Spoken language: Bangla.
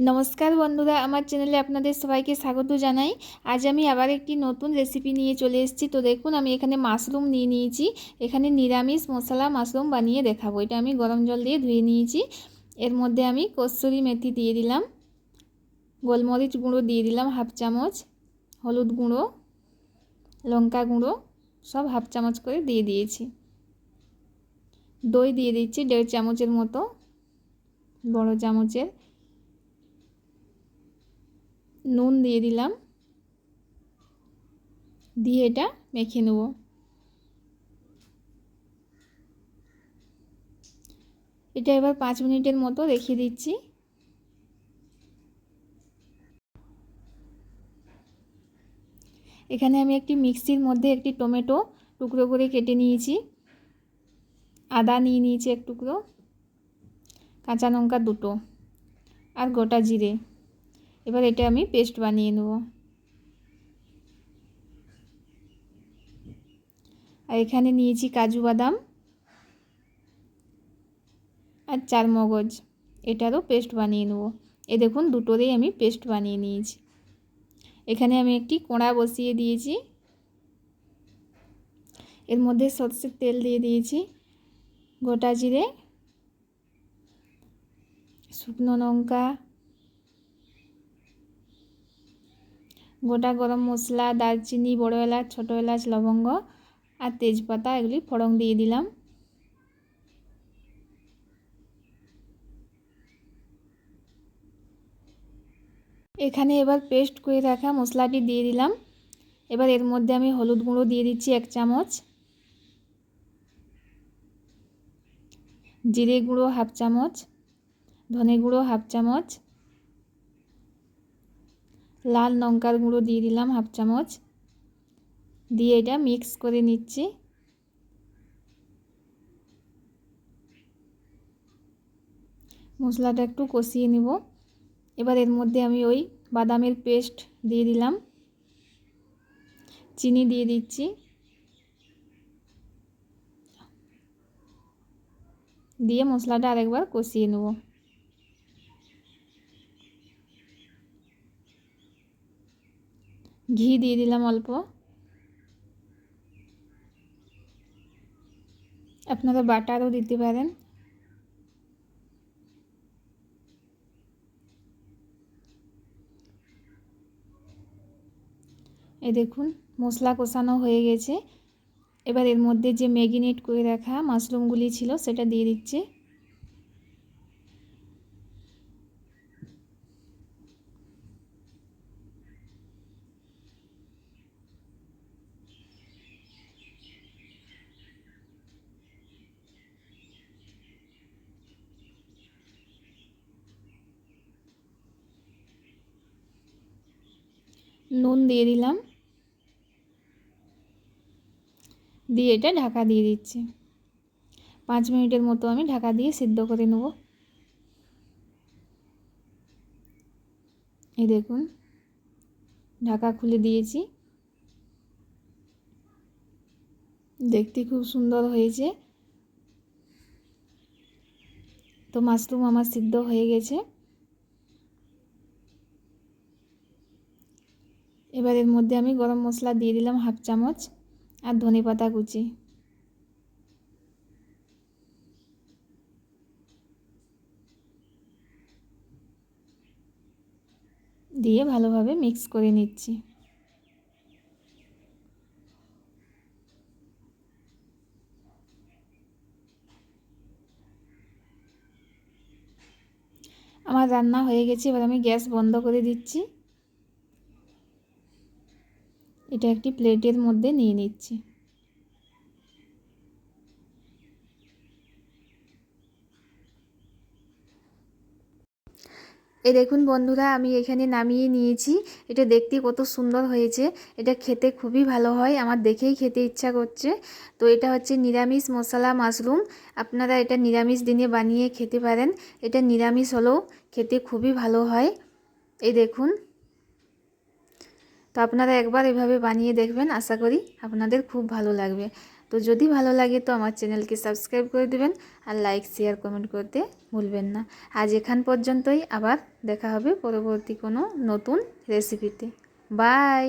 नमस्कार बंधुरा आमार चैनेले आपनादेर सबाइके स्वागत जानाई। आज आमी आबार एकटी नतून रेसिपि निये चले एसेछि। तो देखुन आमी एखाने माशरूम निये नियेछि। एखाने निरामिष मशला माशरूम बानिये देखाबो। एटा आमी गरम जल दिये धुए नियेछि। एर मध्य आमी कस्तुरी मेथी दिये दिलाम, गोलमरिच गुঁড়ो दिये दिलाम हाफ चामच, हलुद गुঁড়ो, लंका गुঁড়ो सब हाफ चामच करे दिये दियेछि। दई दिये दिচ্ছি 1.5 চামচের মতো, बड़ चामचेर। নুন দিয়ে দিলাম, দিয়ে এটা মেখে নেব। এটা এবার 5 মিনিটের মতো রেখে দিচ্ছি। এখানে আমি একটি মিক্সির মধ্যে একটি টমেটো টুকরো করে কেটে নিয়েছি, আদা নিয়ে নিয়েছি এক টুকরো, কাঁচা লঙ্কা দুটো আর গোটা জিরে। এবার এটা আমি পেস্ট বানিয়ে নেব। আর এখানে নিয়েছি কাজু বাদাম আর চারমগজ, এটারও পেস্ট বানিয়ে নেব। এই দেখুন দুটোরই আমি পেস্ট বানিয়ে নিয়েছি। এখানে আমি একটি কড়া বসিয়ে দিয়েছি, এর মধ্যে সরষের তেল দিয়ে দিয়েছি, গোটা জিরে, শুকনো লঙ্কা, गोटा गरम मसला, दारचिनी, बड़ो एलाच, छोटो एलाच, लवंग और तेजपाता एगुली फोड़न दिए दिलाम। एखाने एबार पेस्ट करे रखा मसलाटी दिए दिलाम। एबार एर मध्य आमी हलुद गुঁড়ो दिए दिচ্ছি 1 চামচ, जिरे गुঁড়ো हाफ চামচ, धने गुঁড়ো हाफ চামচ, लाल लंकार गुঁড়ো दिए दिलाम हाफ चामच, दिए এটা मिक्स করে নিচ্ছি। মশলাটা একটু কষিয়ে নিব। এবার এর মধ্যে আমি ওই বাদামের পেস্ট দিয়ে দিলাম, চিনি দিয়ে দিচ্ছি, দিয়ে মশলাটা আরেকবার কষিয়ে নেব। ঘি দিয়ে দিলাম অল্প, আপনারা বাটারও দিতে পারেন। এই দেখুন মশলা কষানো হয়ে গেছে। এবার এর মধ্যে যে ম্যারিনেট করে রাখা মাশরুমগুলি ছিল সেটা দিয়ে দিচ্ছি। নুন দিয়ে দিলাম, দিয়ে এটা ঢাকা দিয়ে দিচ্ছি। 5 মিনিটের মতো আমি ঢাকা দিয়ে সিদ্ধ করে নেব। এই দেখুন ঢাকা খুলে দিয়েছি, দেখতে খুব সুন্দর হয়েছে। তো মাশরুম আমার সিদ্ধ হয়ে গেছে। এবার এর মধ্যে আমি গরম মশলা দিয়ে দিলাম হাফ চামচ আর ধনেপাতা কুচি, দিয়ে ভালোভাবে মিক্স করে নিচ্ছি। আমার রান্না হয়ে গেছে, এবার আমি গ্যাস বন্ধ করে দিচ্ছি। এটা একটি প্লেটের মধ্যে নিয়ে নিচ্ছি। এই দেখুন বন্ধুরা আমি এখানে নামিয়ে নিয়েছি। এটা দেখতে কত সুন্দর হয়েছে, এটা খেতে খুবই ভালো হয়, আমার দেখেই খেতে ইচ্ছা করছে। তো এটা হচ্ছে নিরামিষ মশলা মাশরুম। আপনারা এটা নিরামিষ দিনে বানিয়ে খেতে পারেন। এটা নিরামিষ হলেও খেতে খুবই ভালো হয়। এই দেখুন, তো আপনারা একবার এভাবে বানিয়ে দেখবেন, আশা করি আপনাদের খুব ভালো লাগবে। তো তো যদি ভালো লাগে তো আমার চ্যানেলকে সাবস্ক্রাইব করে দেবেন আর লাইক শেয়ার কমেন্ট করতে ভুলবেন না। আজ এখান পর্যন্তই, আবার দেখা হবে পরবর্তী কোনো নতুন রেসিপিতে। বাই।